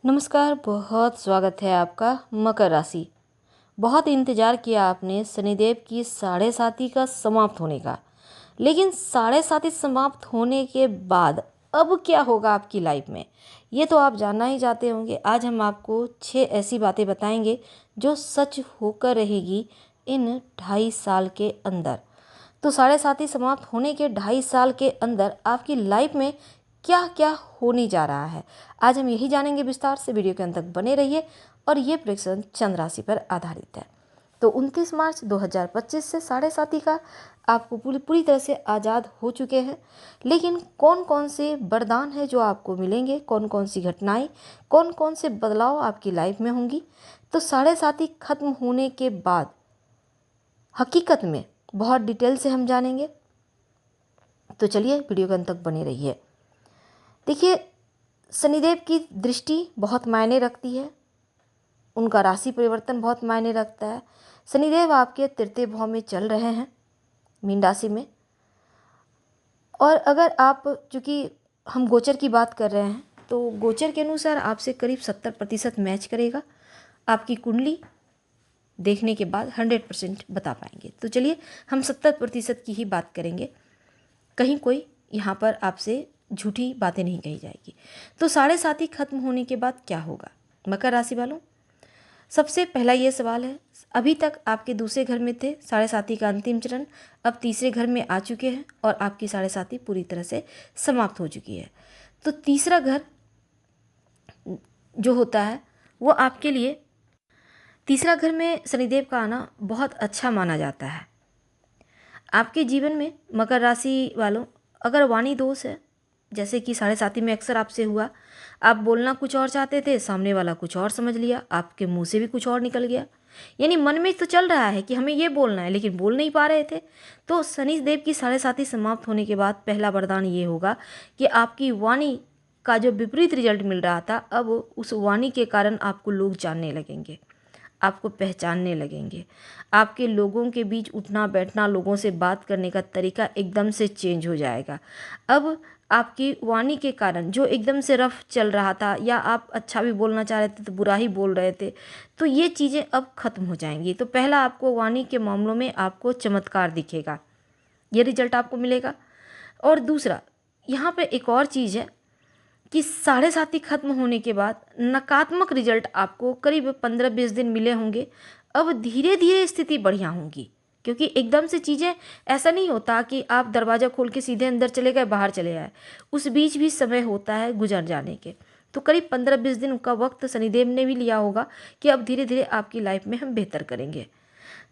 नमस्कार, बहुत स्वागत है आपका मकर राशि। बहुत इंतज़ार किया आपने शनिदेव की साढ़े साती का समाप्त होने का, लेकिन साढ़े साती समाप्त होने के बाद अब क्या होगा आपकी लाइफ में, ये तो आप जानना ही चाहते होंगे। आज हम आपको 6 ऐसी बातें बताएंगे जो सच होकर रहेगी इन 2.5 साल के अंदर। तो साढ़े साती समाप्त होने के 2.5 साल के अंदर आपकी लाइफ में क्या क्या होने जा रहा है, आज हम यही जानेंगे विस्तार से। वीडियो के अंत तक बने रहिए। और ये प्रेडिक्शन चंद्र राशि पर आधारित है। तो 29 मार्च 2025 से साढ़े साती का आपको पूरी तरह से आज़ाद हो चुके हैं। लेकिन कौन कौन से वरदान हैं जो आपको मिलेंगे, कौन कौन सी घटनाएं, कौन कौन से बदलाव आपकी लाइफ में होंगी, तो साढ़े साती खत्म होने के बाद हकीकत में बहुत डिटेल से हम जानेंगे। तो चलिए वीडियो के अंत तक बने रहिए। देखिए, शनिदेव की दृष्टि बहुत मायने रखती है, उनका राशि परिवर्तन बहुत मायने रखता है। शनिदेव आपके तृतीय भाव में चल रहे हैं, मीन राशि में। और अगर आप, चूँकि हम गोचर की बात कर रहे हैं, तो गोचर के अनुसार आपसे करीब 70% मैच करेगा। आपकी कुंडली देखने के बाद 100% बता पाएंगे। तो चलिए हम 70% की ही बात करेंगे, कहीं कोई यहाँ पर आपसे झूठी बातें नहीं कही जाएगी। तो साढ़े साती खत्म होने के बाद क्या होगा मकर राशि वालों? सबसे पहला ये सवाल है, अभी तक आपके दूसरे घर में थे, साढ़े साती का अंतिम चरण अब तीसरे घर में आ चुके हैं और आपकी साढ़े साती पूरी तरह से समाप्त हो चुकी है। तो तीसरा घर जो होता है वो आपके लिए, तीसरा घर में शनिदेव का आना बहुत अच्छा माना जाता है। आपके जीवन में मकर राशि वालों, अगर वाणी दोष है, जैसे कि साढ़े साती में अक्सर आपसे हुआ, आप बोलना कुछ और चाहते थे, सामने वाला कुछ और समझ लिया, आपके मुंह से भी कुछ और निकल गया, यानी मन में तो चल रहा है कि हमें ये बोलना है लेकिन बोल नहीं पा रहे थे। तो शनि देव की साढ़े साती समाप्त होने के बाद पहला वरदान ये होगा कि आपकी वाणी का जो विपरीत रिजल्ट मिल रहा था, अब उस वाणी के कारण आपको लोग जानने लगेंगे, आपको पहचानने लगेंगे। आपके लोगों के बीच उठना बैठना, लोगों से बात करने का तरीका एकदम से चेंज हो जाएगा। अब आपकी वाणी के कारण जो एकदम से रफ चल रहा था, या आप अच्छा भी बोलना चाह रहे थे तो बुरा ही बोल रहे थे, तो ये चीज़ें अब खत्म हो जाएंगी। तो पहला, आपको वाणी के मामलों में आपको चमत्कार दिखेगा, ये रिजल्ट आपको मिलेगा। और दूसरा, यहाँ पे एक और चीज़ है कि साढ़े साती खत्म होने के बाद नकारात्मक रिजल्ट आपको करीब 15-20 दिन मिले होंगे। अब धीरे धीरे स्थिति बढ़िया होंगी, क्योंकि एकदम से चीज़ें, ऐसा नहीं होता कि आप दरवाज़ा खोल के सीधे अंदर चले गए, बाहर चले आए, उस बीच भी समय होता है गुजर जाने के। तो करीब 15-20 दिन का वक्त शनिदेव ने भी लिया होगा कि अब धीरे धीरे आपकी लाइफ में हम बेहतर करेंगे।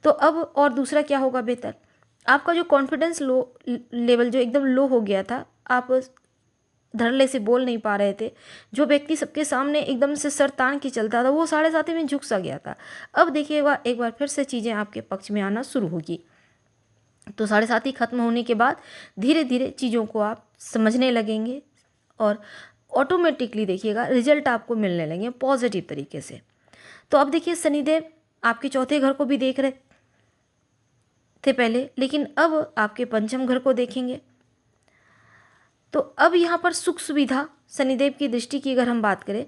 तो अब और दूसरा क्या होगा बेहतर, आपका जो कॉन्फिडेंस लेवल जो एकदम लो हो गया था, आप धड़ल्ले से बोल नहीं पा रहे थे, जो व्यक्ति सबके सामने एकदम से सर तान के चलता था, वो साढ़े साती में झुक सा गया था। अब देखिएगा, एक बार फिर से चीज़ें आपके पक्ष में आना शुरू होगी। तो साढ़े साती खत्म होने के बाद धीरे धीरे चीज़ों को आप समझने लगेंगे और ऑटोमेटिकली देखिएगा रिजल्ट आपको मिलने लगेंगे पॉजिटिव तरीके से। तो अब देखिए, शनिदेव आपके चौथे घर को भी देख रहे थे पहले, लेकिन अब आपके पंचम घर को देखेंगे। तो अब यहाँ पर सुख सुविधा, शनिदेव की दृष्टि की अगर हम बात करें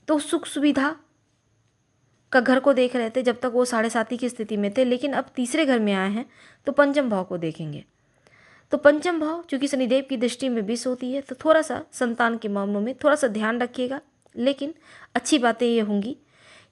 तो सुख सुविधा का घर को देख रहे थे जब तक वो साढ़े साती की स्थिति में थे, लेकिन अब तीसरे घर में आए हैं तो पंचम भाव को देखेंगे। तो पंचम भाव चूँकि शनिदेव की दृष्टि में 20 होती है, तो थोड़ा सा संतान के मामलों में थोड़ा सा ध्यान रखिएगा। लेकिन अच्छी बातें ये होंगी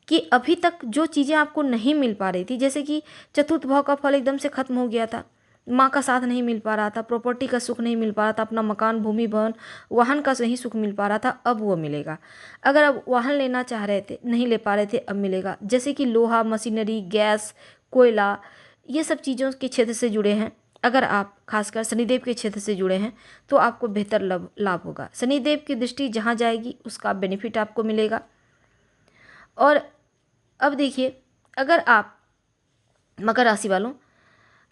कि अभी तक जो चीज़ें आपको नहीं मिल पा रही थी, जैसे कि चतुर्थ भाव का फल एकदम से खत्म हो गया था, माँ का साथ नहीं मिल पा रहा था, प्रॉपर्टी का सुख नहीं मिल पा रहा था, अपना मकान, भूमि, भवन, वाहन का सही सुख मिल पा रहा था, अब वो मिलेगा। अगर अब वाहन लेना चाह रहे थे, नहीं ले पा रहे थे, अब मिलेगा। जैसे कि लोहा, मशीनरी, गैस, कोयला, ये सब चीज़ों के क्षेत्र से जुड़े हैं, अगर आप खासकर शनिदेव के क्षेत्र से जुड़े हैं तो आपको बेहतर लाभ होगा। शनिदेव की दृष्टि जहाँ जाएगी उसका बेनिफिट आपको मिलेगा। और अब देखिए, अगर आप मकर राशि वालों,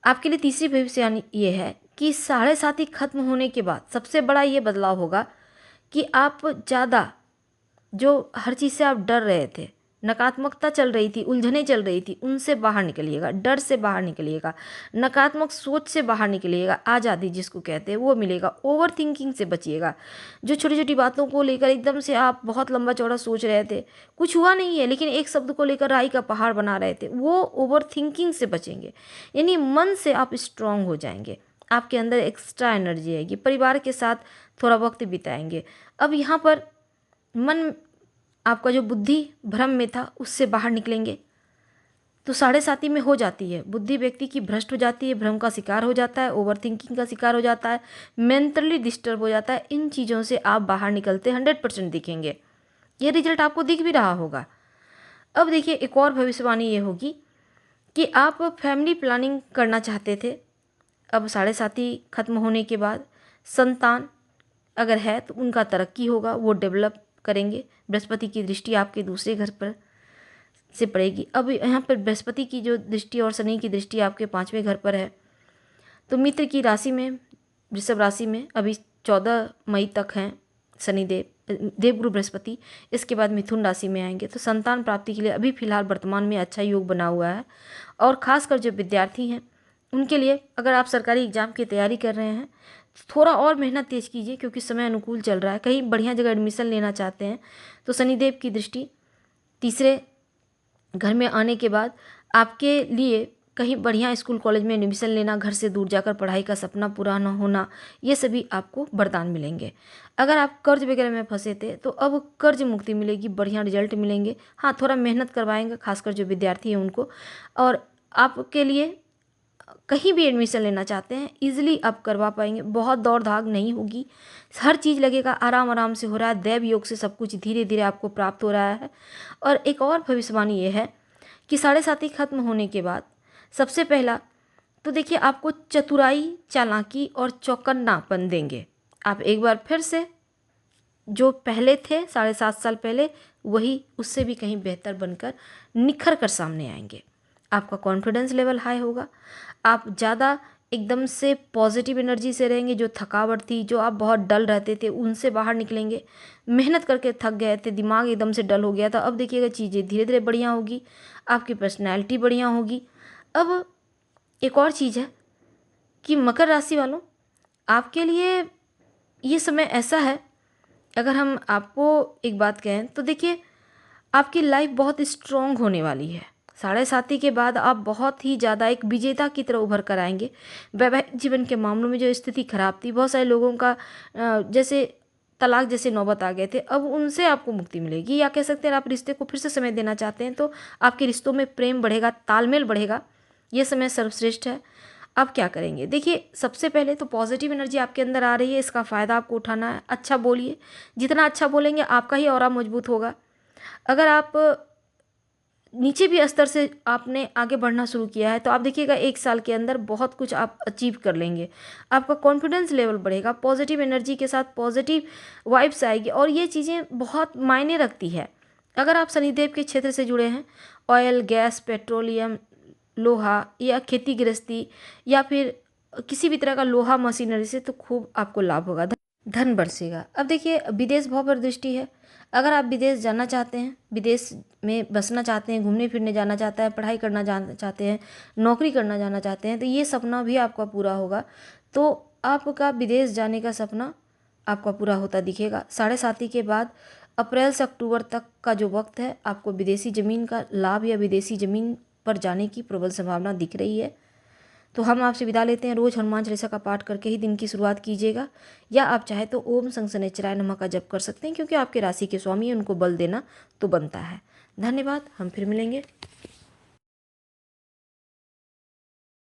आपके लिए तीसरी भविष्यवाणी ये है कि साढ़े साती खत्म होने के बाद सबसे बड़ा ये बदलाव होगा कि आप ज़्यादा, जो हर चीज़ से आप डर रहे थे, नकारात्मकता चल रही थी, उलझनें चल रही थी, उनसे बाहर निकलिएगा, डर से बाहर निकलिएगा, नकारात्मक सोच से बाहर निकलिएगा, आज़ादी जिसको कहते हैं वो मिलेगा। ओवर थिंकिंग से बचिएगा। जो छोटी छोटी बातों को लेकर एकदम से आप बहुत लंबा चौड़ा सोच रहे थे, कुछ हुआ नहीं है लेकिन एक शब्द को लेकर राई का पहाड़ बना रहे थे, वो ओवर थिंकिंग से बचेंगे। यानी मन से आप स्ट्रांग हो जाएंगे, आपके अंदर एक्स्ट्रा एनर्जी आएगी, परिवार के साथ थोड़ा वक्त बिताएंगे। अब यहाँ पर मन आपका जो बुद्धि भ्रम में था उससे बाहर निकलेंगे। तो 7.5 में हो जाती है, बुद्धि व्यक्ति की भ्रष्ट हो जाती है, भ्रम का शिकार हो जाता है, ओवर थिंकिंग का शिकार हो जाता है, मेंटली डिस्टर्ब हो जाता है। इन चीज़ों से आप बाहर निकलते 100% दिखेंगे। ये रिजल्ट आपको दिख भी रहा होगा। अब देखिए एक और भविष्यवाणी ये होगी कि आप फैमिली प्लानिंग करना चाहते थे, अब 7.5 खत्म होने के बाद संतान अगर है तो उनका तरक्की होगा, वो डेवलप करेंगे। बृहस्पति की दृष्टि आपके दूसरे घर पर से पड़ेगी। अब यहाँ पर बृहस्पति की जो दृष्टि और शनि की दृष्टि आपके 5वें घर पर है, तो मित्र की राशि में, वृषभ राशि में अभी 14 मई तक हैं शनिदेव, देवगुरु बृहस्पति। इसके बाद मिथुन राशि में आएंगे। तो संतान प्राप्ति के लिए अभी फिलहाल वर्तमान में अच्छा योग बना हुआ है। और ख़ासकर जो विद्यार्थी हैं उनके लिए, अगर आप सरकारी एग्जाम की तैयारी कर रहे हैं थोड़ा और मेहनत तेज कीजिए, क्योंकि समय अनुकूल चल रहा है। कहीं बढ़िया जगह एडमिशन लेना चाहते हैं तो शनिदेव की दृष्टि तीसरे घर में आने के बाद आपके लिए कहीं बढ़िया स्कूल कॉलेज में एडमिशन लेना, घर से दूर जाकर पढ़ाई का सपना पूरा न होना, ये सभी आपको वरदान मिलेंगे। अगर आप कर्ज वगैरह में फंसे थे तो अब कर्ज मुक्ति मिलेगी, बढ़िया रिजल्ट मिलेंगे। हाँ, थोड़ा मेहनत करवाएंगे खासकर जो विद्यार्थी हैं उनको। और आपके लिए कहीं भी एडमिशन लेना चाहते हैं ईजिली आप करवा पाएंगे, बहुत दौड़ भाग नहीं होगी, हर चीज़ लगेगा आराम आराम से हो रहा है। दैव योग से सब कुछ धीरे धीरे आपको प्राप्त हो रहा है। और एक और भविष्यवाणी ये है कि 7.5 खत्म होने के बाद सबसे पहला तो देखिए आपको चतुराई, चालाकी और चौकन्नापन देंगे। आप एक बार फिर से जो पहले थे 7.5 साल पहले, वही उससे भी कहीं बेहतर बनकर निखर कर सामने आएंगे। आपका कॉन्फिडेंस लेवल हाई होगा, आप ज़्यादा एकदम से पॉजिटिव एनर्जी से रहेंगे। जो थकावट थी, जो आप बहुत डल रहते थे, उनसे बाहर निकलेंगे। मेहनत करके थक गए थे, दिमाग एकदम से डल हो गया था, अब देखिएगा चीज़ें धीरे धीरे बढ़िया होगी, आपकी पर्सनैलिटी बढ़िया होगी। अब एक और चीज़ है कि मकर राशि वालों, आपके लिए ये समय ऐसा है, अगर हम आपको एक बात कहें तो देखिए आपकी लाइफ बहुत स्ट्रॉन्ग होने वाली है। 7.5 के बाद आप बहुत ही ज़्यादा एक विजेता की तरह उभर कर आएंगे। वैवाहिक जीवन के मामलों में जो स्थिति खराब थी, बहुत सारे लोगों का जैसे तलाक जैसे नौबत आ गए थे, अब उनसे आपको मुक्ति मिलेगी। या कह सकते हैं आप रिश्ते को फिर से समय देना चाहते हैं तो आपके रिश्तों में प्रेम बढ़ेगा, तालमेल बढ़ेगा। ये समय सर्वश्रेष्ठ है। आप क्या करेंगे, देखिए सबसे पहले तो पॉजिटिव एनर्जी आपके अंदर आ रही है, इसका फ़ायदा आपको उठाना है। अच्छा बोलिए, जितना अच्छा बोलेंगे आपका ही ऑरा मजबूत होगा। अगर आप नीचे भी स्तर से आपने आगे बढ़ना शुरू किया है तो आप देखिएगा 1 साल के अंदर बहुत कुछ आप अचीव कर लेंगे। आपका कॉन्फिडेंस लेवल बढ़ेगा, पॉजिटिव एनर्जी के साथ पॉजिटिव वाइब्स आएगी और ये चीज़ें बहुत मायने रखती है। अगर आप शनिदेव के क्षेत्र से जुड़े हैं, ऑयल, गैस, पेट्रोलियम, लोहा या खेती गृहस्थी या फिर किसी भी तरह का लोहा मशीनरी से, तो खूब आपको लाभ होगा, धन बरसेगा। अब देखिए विदेश भाव पर दृष्टि है। अगर आप विदेश जाना चाहते हैं, विदेश में बसना चाहते हैं, घूमने फिरने जाना चाहते हैं, पढ़ाई करना जाना चाहते हैं, नौकरी करना जाना चाहते हैं, तो ये सपना भी आपका पूरा होगा। तो आपका विदेश जाने का सपना आपका पूरा होता दिखेगा। 7.5 के बाद अप्रैल से अक्टूबर तक का जो वक्त है, आपको विदेशी ज़मीन का लाभ या विदेशी ज़मीन पर जाने की प्रबल संभावना दिख रही है। तो हम आपसे विदा लेते हैं। रोज़ हनुमान चालीसा का पाठ करके ही दिन की शुरुआत कीजिएगा, या आप चाहे तो ओम शनिश्चराय नमः का जप कर सकते हैं, क्योंकि आपके राशि के स्वामी हैं, उनको बल देना तो बनता है। धन्यवाद, हम फिर मिलेंगे।